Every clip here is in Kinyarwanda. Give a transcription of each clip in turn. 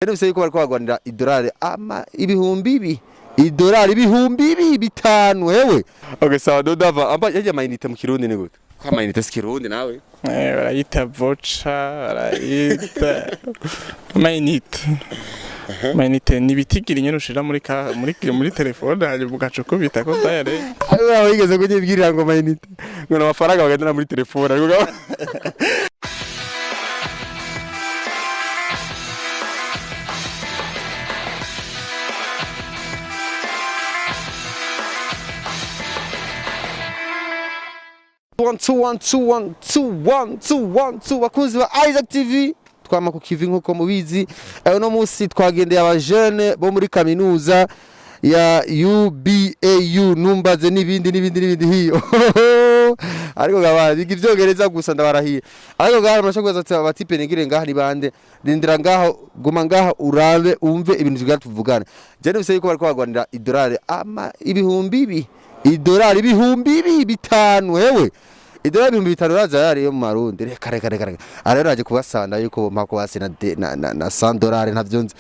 Rero biseye ko bariko bagwanira idolari ibihumbi ibihumbi bitanu wewe. Okay sawa dodava amba yaje amayinite mu Kirundi ni gute? Kwa amayinite si Kirundi nawe? Barayita vocha, barayita amayinite. Amayinite ni bitigiri nyene ushira muri telefone hanyuma ugacuko bita ko dayare. Ayo wigeze kunyibwirira ngo amayinite. Ngo amafaranga bagendera muri telefone ariko 1 bakunzi ba Isaac TV twama ku kivi nkuko mubizi no musi twagendeye abajene bo muri kaminuza ya UBAU numbaze n'ibindi hiyo ariko gabazi ivyongereza gusa ndabarahiye ariko gahari murashobora kuza abatipe nigire ngaha ni bande rindira ngaho guma ngaha urabe umve ibintu tuvugana je n'ibiseye ko bariko bagwanira idolari ibihumbi bitanu wewe idolari ibihumbi bitanu razari yo mu Marundi reka arero aje kubasanda yuko mpako basi na $100 ntavyonze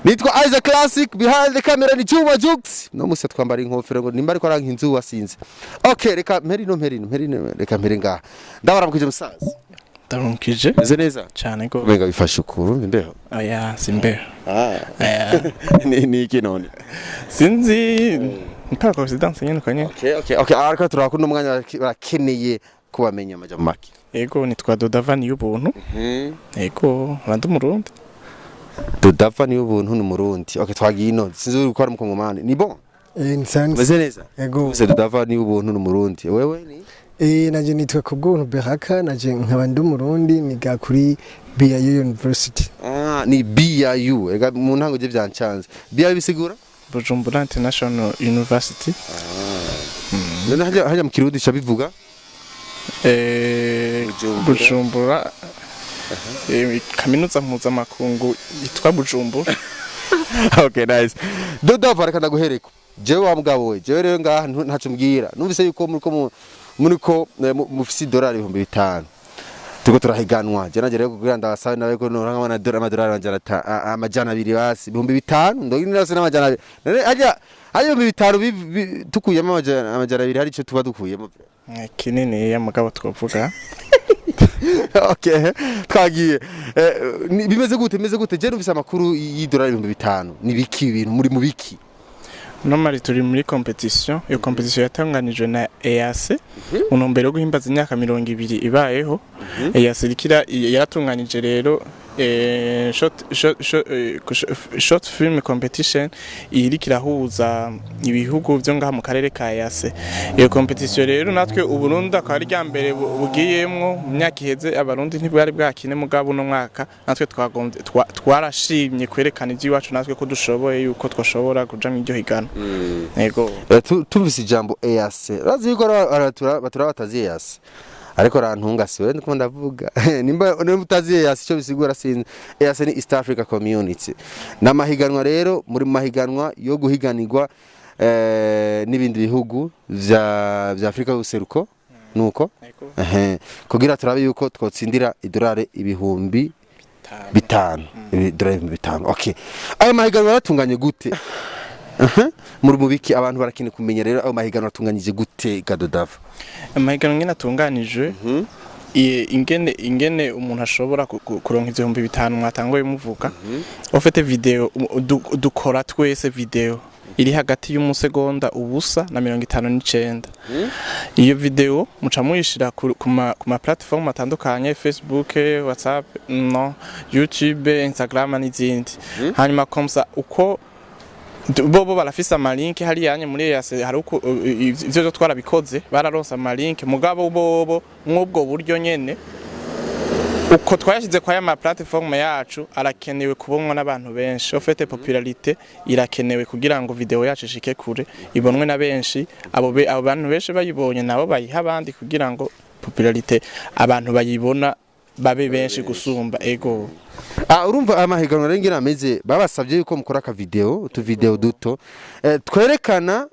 nitwa Isaac Classic behind the camera ni Juma Jux no musi twambara inkofero ngo nimba ariko aranka inzu wasinze okay reka mperino reka mpere ngaha ndabaramukije musaza ndarunkije meze neza cyane go menga bifasha ukuru ndeho oya simbe ni iki none sinzi mpaka coincidence nyene kanye okay ariko turakunda umwanya barakeneye kubamenya amajambo make yego nitwa Dodavani y'ubuntu yego bandu murundi Dodavani y'ubuntu n'umurundi okay twagiye ino sinzi gukora mu Kongomani ni bon nsanze meze neza yego se Dodavani y'ubuntu n'umurundi wewe ni naje nitwa kubwuntu Beraka naje nkaba ndi umurundi niga kuri BIU University ni BIU ega mu ntango je byancanze BIU bisigura Bujumbura International University none hajya mu Kirundi chabivuga Bujumbura kaminuza mpuzamakungu yitwa Bujumbura okay nice Dodava reka ndaguhereko jewe wa mugabo we jewe rero ngaha ntacu mbwira numvise yuko muriko mufisi dolari 5,000 tuko turahiganwa je naje rero kugira ndabasabe nawe ko noranga amadolari amajana 2 basi 5,000 ndogirira se n'amajana 2 ajya 5,000 tukuyemo amajana 2 hari ico tuba dukuyemo kinini ya mugabo twovuga okay twagiye bimeze gute je numvise amakuru y'idolari 5,000 ni biki ibintu muri mu biki normally turi muri competition iyo competition yatanganijwe na EAC unombere yo guhimbaza imyaka 20 ibayeho EAC likira yaratunganije rero short film competition irikira huza ibihugu byo ngaha mu karere ka EAC iyo competition rero natwe uburundi akari rya mbere bugiyemwo mu myaka iheze abarundi ntibari bwakine mugabo no mwaka natwe twarashimye kwerekana ivyo iwacu natwe ko dushoboye yuko twashobora kuja mu iryo higana yego tumvise ijambo EAC razi yuko batura batazi EAC ariko rantunga siwe ndiko ndavuga nimba utazi EAC cyo bisigura sinzi EAC ni East Africa Community namahiganwa rero muri mahiganwa yo guhiganirwa n'ibindi bihugu vya Afrika y'useruko nuko kugira turabe yuko twotsindira idolari ibihumbi bitanu okay ayo mahiganwa yaratunganye gute muri mubiki abantu barakine kumenya rero ayo mahiganwa atunganyije gute Gadodava amahiganwa ngene atunganijwe ingene umuntu ashobora kuronka ibihumbi 5 mwatangoye muvuga ofete video dukora twese video iri hagati y'umusegonda ubusa na 59 iyo video muca muyishira ku ma platform atandukanye Facebook WhatsApp YouTube Instagram n'izindi hanyuma komsa uko bobo barafisa amalink hari yanye muri yase hari uko ivyo twarabikoze bararonsa amalink mugabo bobo mwubwo buryo nyene uko twashize kwa ya platform yacu arakenewe kubonwa n'abantu benshi ofete popularité irakenewe kugira ngo video yacu ishike kure ibonwe na benshi abo bantu benshi bayibonye nabo bayiha abandi kugira ngo popularité abantu bayibona babe benshi gusumba ego urumva amahiganwa rero ngira ameze babasabye yuko mukora ka video tu video duto twerekana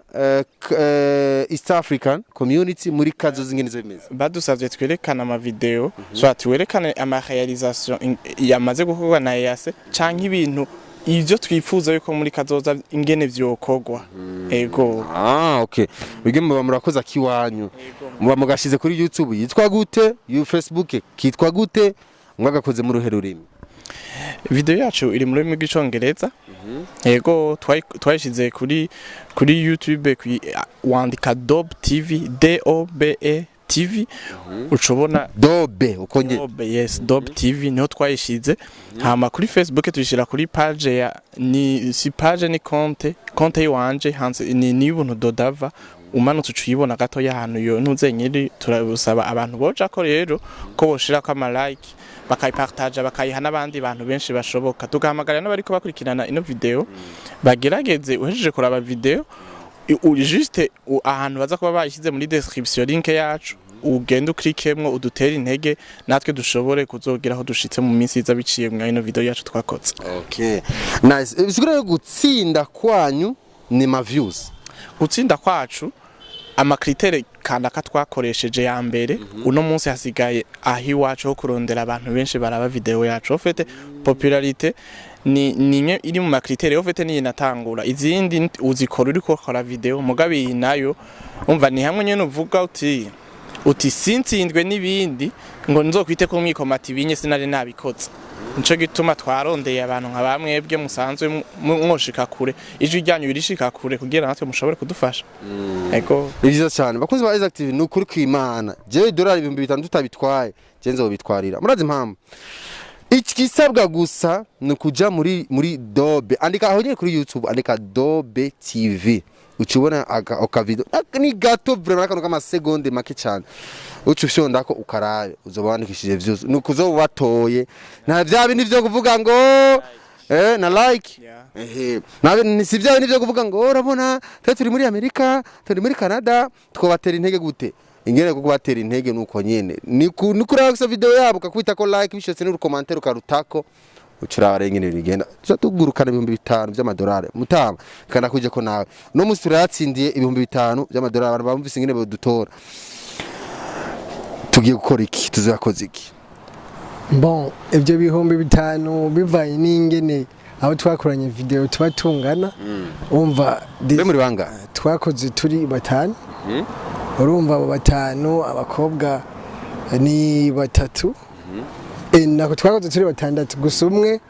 East African community muri kazo zingene zo bimeze badusavye twerekana ama video so twerekane ama realisation yamaze gukorwa na EAC canke ibintu ivyo twifuza yuko muri kazoza ingene vyokogwa ego okay bige muba murakoza kiwanyu muba mugashize kuri YouTube yitwa gute Facebook kitwa gute mwagakoze mu ruhe rurimi video yacu iri mu rurimi rw'icongereza ego twayishize kuri YouTube wandika Dobe TV DOBE TV ucobona Dobe ukonye Dobe yes Dobe TV niho twayishize hama kuri Facebook tuyishira kuri page ya ni si page ni konte yiwanje hanze ni ibuntu Dodava umanutse ucuyibona gato y'ahantu yo ntuzenyiri turabusaba abantu boja ko rero ko boshira ko ama like bakayipartage bakayiha n'abandi bantu benshi bashoboka tugahamagara n'abariko bakurikirana ino video bagerageze uhejeje kuraba video juste ahantu baza kuba bayishize muri description link yacu ugenda uklikemwo udutera intege natwe dushobore kuzogeraho dushitse mu minsi iza biciye mu ino video yacu twakotse okay nice bisigura gutsinda kwanyu ni ma views gutsinda kwacu amakritere kandaka twakoresheje ya mbere uno munsi hasigaye ahi wacu ho kurondera abantu benshi baraba video yacu ofete popularité ni iri mu makritere ofete ni natangura izindi uzikora uri gukora video mugabe nayo umva ni hamwe nyene uvuga uti sintsindwe nibindi ngo nzokwite ko mwikomati binye sinari nabikotse nico gituma twarondeye abantu nka bamwebwe musanzwe mwoshika kure ijwi ryanyu birishika kure kugira natwe mushobore kudufasha ego byiza cyane bakunze ba Active ni ukuri kw'Imana je dolari 5000 tutabitwaye je nzobitwarira murazi impamvu iki kisabwa gusa ni kuja muri Dobe andika aho nyine kuri YouTube andika Dobe TV ukibona aka video ni gato vraiment kano kama seconde make cyane ucushonda ko ukaraye uzobandikishije views nukuzo batoye nta byabi nivyo kuvuga ngo na like nabe nisivyabi nivyo kuvuga ngo urabona turi muri Amerika turi muri Canada twobatera intege gute ingene ko kubatera intege nuko nyene ni kuraba gusa video yabo ukakwita ko like bishotse n'uru commentaire ukarutako ucuraba ingene bigenda tugurukana 5000 by'amadolari mutama kana kuje ko nawe no musi turatsindiye 5000 by'amadolari abantu bamvise ingene bodutora tugiye gukora iki tuzakoze iki bon ibyo bihumbi 5 bivanye n'ingene aho twakoranye video tubatungana umva muri banga twakoze turi batanu urumva abo batanu abakobwa ni batatu nako twakoze turi batandatu gusa umwe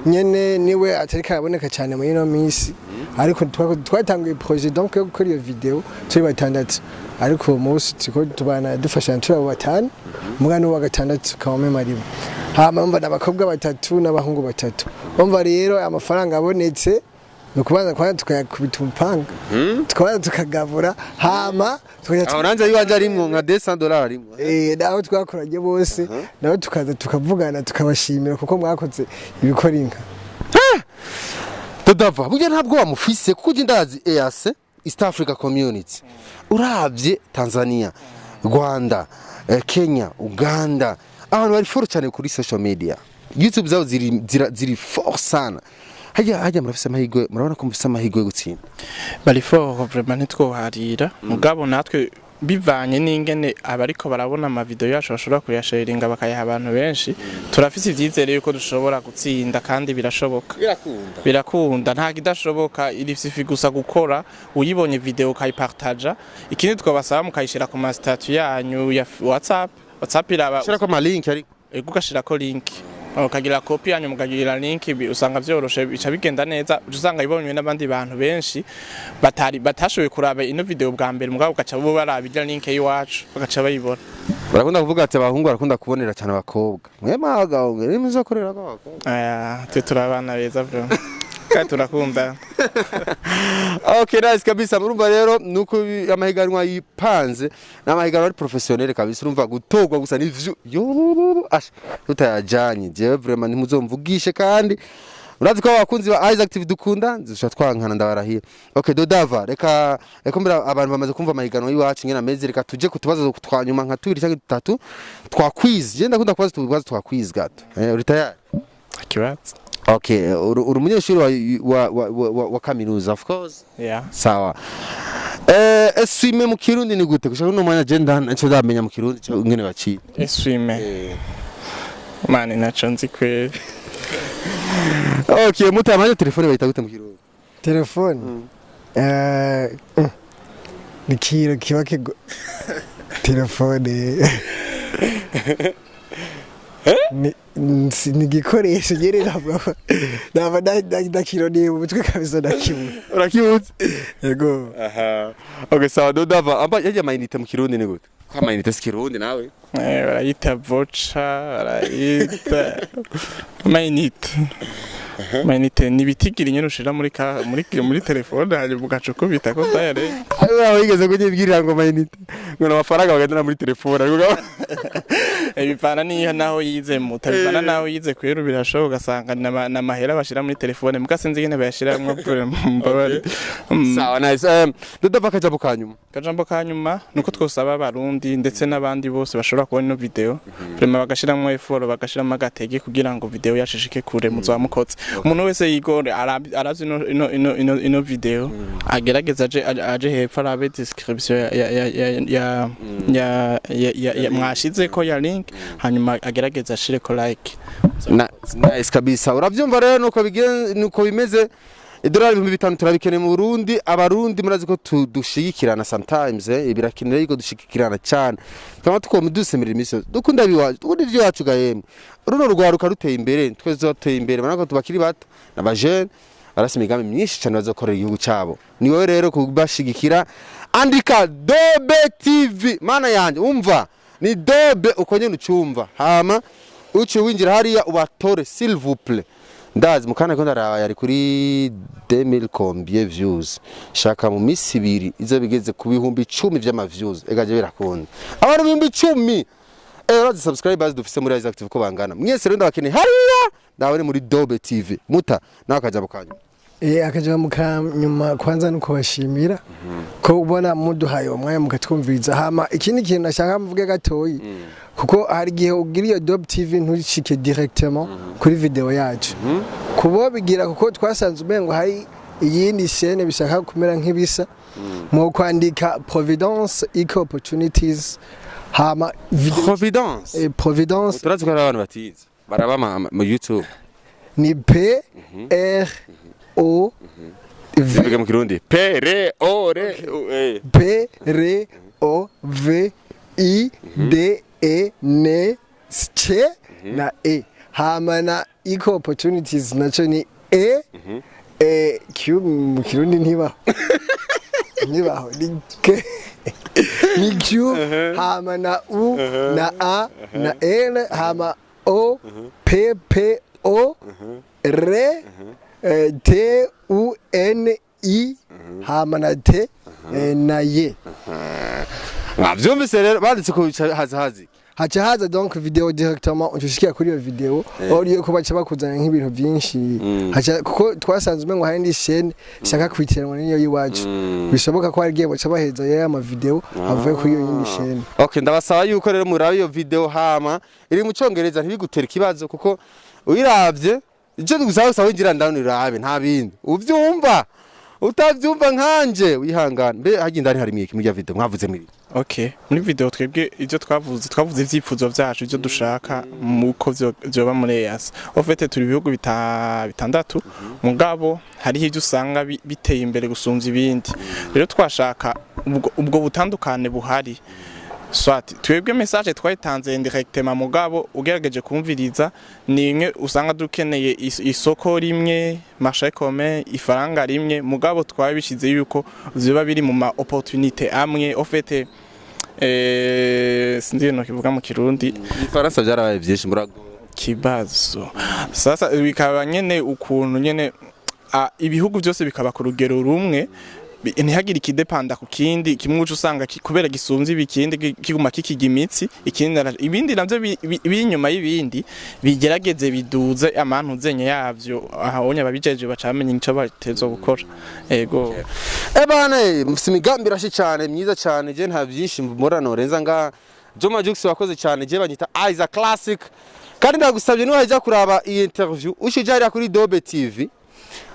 nyene niwe atari karaboneka cyane muri no minsi ariko twatanguye projet donc yo gukora iyo video turi batandatu ariko musi tiko tubana dufashana turi abo batanu mugano wa gatandatu kawome maribo hama mva n'abakobwa batatu n'abahungu batatu umva rero amafaranga abonetse nukubanza kwa tukayakubita umupanga tukabanza tukagabura hama aho yiwanje arimwo nka $200 naho twakoranye bose naho tukaza tukavugana tukabashimira kuko mwakoze ibikora inka Dodava burya ntabwo wamufise kuko ndazi EAC East Africa Community uravye Tanzania Rwanda Kenya Uganda abantu bari foro cyane kuri social media YouTube zabo ziri fort sana hajya murafise amahigwe murabona ko mufise amahigwe gutsinda bari fort vraiment nitwoharira mugabo natwe bivanye n'ingene abariko barabona ama video yacu bashobora kuyasharinga bakayaha abantu benshi turafise ivyizere yuko dushobora gutsinda kandi birakunda nta kidashoboka irifisi gusa gukora uyibonye video kayipartage ikindi twabasaba mukayishira ku statut yanyu ya WhatsApp iraba shira ko ma link ariko ugashira ko link ukagira copy yanyu mukagira link usanga vyoroshe bica bigenda neza usanga ibonywe n'abandi bantu benshi batashoboye kuraba ino video bwa mbere mugabo ugaca bo barabira link yiwacu bagaca bayibona barakunda kuvuga ati abahungu barakunda kubonera cyane abakobwa mwemaga ngere muzakorera abakobwa twe turabana beza bro kandi turakunda okay nice kabisa murumva rero nuko amahiganwa yipanze n'amahiganwa ari professionnel kabisa urumva gutogwa gusa n'ivyo tutayajanye je vraiment ntimuzomvugishe kandi urazi ko abakunzi ba Eyes Active dukunda zisha twankana ndabarahiye okay Dodava reka mbira abantu bamaze kumva amahiganwa yiwacu ngena meze reka tuje kutubazo twanyuma nka 2 cyangwa 3 twa quiz je ndakunda kubaza tubazo twa quiz gato uri tayari kibazo. Okay, uri umunyeshuri wa kaminuza of course. Yeah. Sawa. Eswime mu Kirundi ni gute? Kushaka no mwanya je ntaco ndamenya mu Kirundi cyo ngene baciye. Eswime. Mani naco nzi kweli. Okay, mutamaje telefone bayita gute mu Kirundi? telefone ni kiro kiba telefone ni gikoresho nyene nava ndakiro ni umutwe kabisa ndakimwe Urakibutse? yego Aha. Okay, sawa dodava amba yaje amayinite mu Kirundi ni gute? Kwa amayinite si Kirundi nawe? Barayita voca, barayita mainite. Mainite ni bitigiri nyene ushira muri telefone hanyuma ugacukubita ko tayare. Ayo wigeze kunyibwirira ngo amayinite. Ngo amafaranga bagendana muri telefone ariko Ibipana niyo naho yize mutabipana naho yize kwero birashoboka ugasanga na mahera bashira muri telefone mukase nzi ngene bayashiramwe mbabare. Sawa nice. Dodava kajambo kanyuma. Kajambo kanyuma nuko twosaba abarundi ndetse n'abandi bose bashobora kubona ino video. Prema bagashiramwe effort bagashiramo agatege kugira ngo video yashishike kure muzamukotse. Umuntu wese yigore arazi ino video agerageza aje hepfo arabe description ya mwashize ko ya link hanyuma agerageza ashire ko like. Nice kabisa. Uravyumva rero nuko bimeze. Idolari 5,000 turabikene mu Burundi, abarundi murazi ko dushigikirana sometimes birakenera yuko dushigikirana cyane. Twama tukoma dusemera imiso. Dukunda biwacu, dukunda ivyo yacu gahemwe. Runo rwaruka ruteye imbere, twese zoteye imbere, manako tubakiri bato n'abajene arasi imigambi myinshi cyane bazokorera igihugu cyabo. Ni wowe rero kubashigikira andika Dobe TV. Mana yanje umva ni Dobe uko nyene ucumva. Hama uci winjira hariya ubatore s'il vous plaît. Ndazi mukana ko ndaraba yari kuri 2000 combien views shaka mu misi 2 izo bigeze ku bihumbi 10 vy'ama views egaje birakunda abantu bihumbi 10 urazi subscribers dufise muri Rise Active ko bangana mwese rero ndabakene hariya ndawe muri Dobe TV muta nawe akajabo kanyu akajabo kanyuma kwanza nuko bashimira ko ubona muduhaye umwanya mukatwumviriza hama ikindi kintu nashaka mvuge gatoyi kuko hari gihe ugira iyo Dobe TV nturishike directement kuri video yacu kubo bigira kuko twasanze umengo hari iyindi chaîne bishaka kumera nk'ibisa mu kwandika Providence Eco Opportunities hama Providence turazi ko abantu batize baraba mu YouTube ni P R O V mu Kirundi P R O V I D E N C na E hama na Eco Opportunities naco ni Q mu Kirundi ntibaho ni Q hama na U na A na L hama O P P O R T U N I hama na T na Y. Vyumvise rero banditse ko haza donc video directement ucishikia kuri iyo video audio ko baca bakuzana nk'ibintu byinshi kuko twasanze umengo hari indi chaîne shaka kwitiranwa niyo yiwacu bishoboka ko arigiye baca baheza ya ama video avuye kuri iyo yindi chaîne. Okay, ndabasaba yuko rero murabe iyo video hama iri mu Congereza ntibigutera ikibazo kuko uyiravye icyo gusaba winjira ndani urabe nta bindi uvyumva utavyumva nkanje wihangana mbe haginda ari hari mwiki muri video mwavuze muri Okay, muri video twebwe ivyo twavuze ivyifuzo vyacu ivyo dushaka muko vyoba muri EAS. Ofete turi bihugu bitandatu mugabo hari ivyo usanga biteye imbere gusumvya ibindi. Rero twashaka ubwo butandukane buhari. Swati twebwe message twayitanze directement mugabo ugerageje kumviriza ni imwe usanga dukeneye isoko rimwe marché commun ifaranga rimwe mugabo twabishize yuko ziba biri mu ma opportunité amwe ofete sinzi no kivuga mu Kirundi Faransa byarabaye byinshi murago kibazo sasa bikaba nyene ukuntu nyene ibihugu byose bikaba ku rugero rumwe ntihagire ikidepanda ku kindi kimwe uca usanga kubera gisumvye ibikindi kiguma kikiga imitsi ibindi navyo binyuma y'ibindi bigerageze biduze amantu zenye yavyo ahonye ababijeje bacamenye ico batezo gukora ego bane mufite imigambi rashi cyane myiza cyane je nta byinshi murano renza nga Joma Jux wakoze cyane je banyita Isaac Classic kandi ndagusabye niba wajya kuraba iyi interview ushije hariya kuri Dobe TV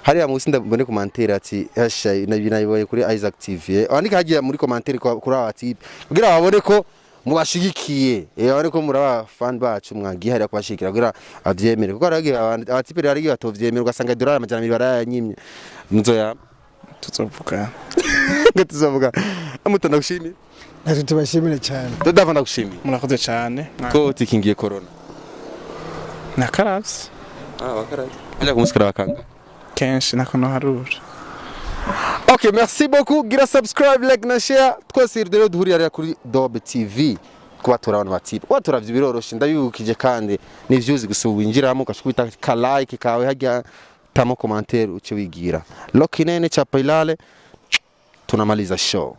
hariya munsi ndabone commentaire ati hasha nabinayiboye kuri Isaac TV andika hagiye muri commentaire kuri aba tipe kugira babone ko mubashigikiye babone ko muri aba fan bacu mwagiye hariya kubashikira kugira avyemere kuko aragiye abatipe rari batovyemera ugasanga dollar amajana 200 barayanyimye muzoya tuzovuga tuzovuga amutanda gushimira natwe tubashimire cyane dodava ndagushimira murakoze cyane ko tikingiye corona nakaravye bakaravye ajya kumusikara bakanga kenshi nako no harura. Ok, merci beaucoup. Gira subscribe, like na share. Twese rero duhurira kuri Dobe TV. Kuba turabona batipe. Kuba turavye biroroshe ndabibukije kandi ni views gusa winjiramo ukashubita ka like kawe hajya tamo commentaire uce wigira. Lokinene cha Pailale tunamaliza show.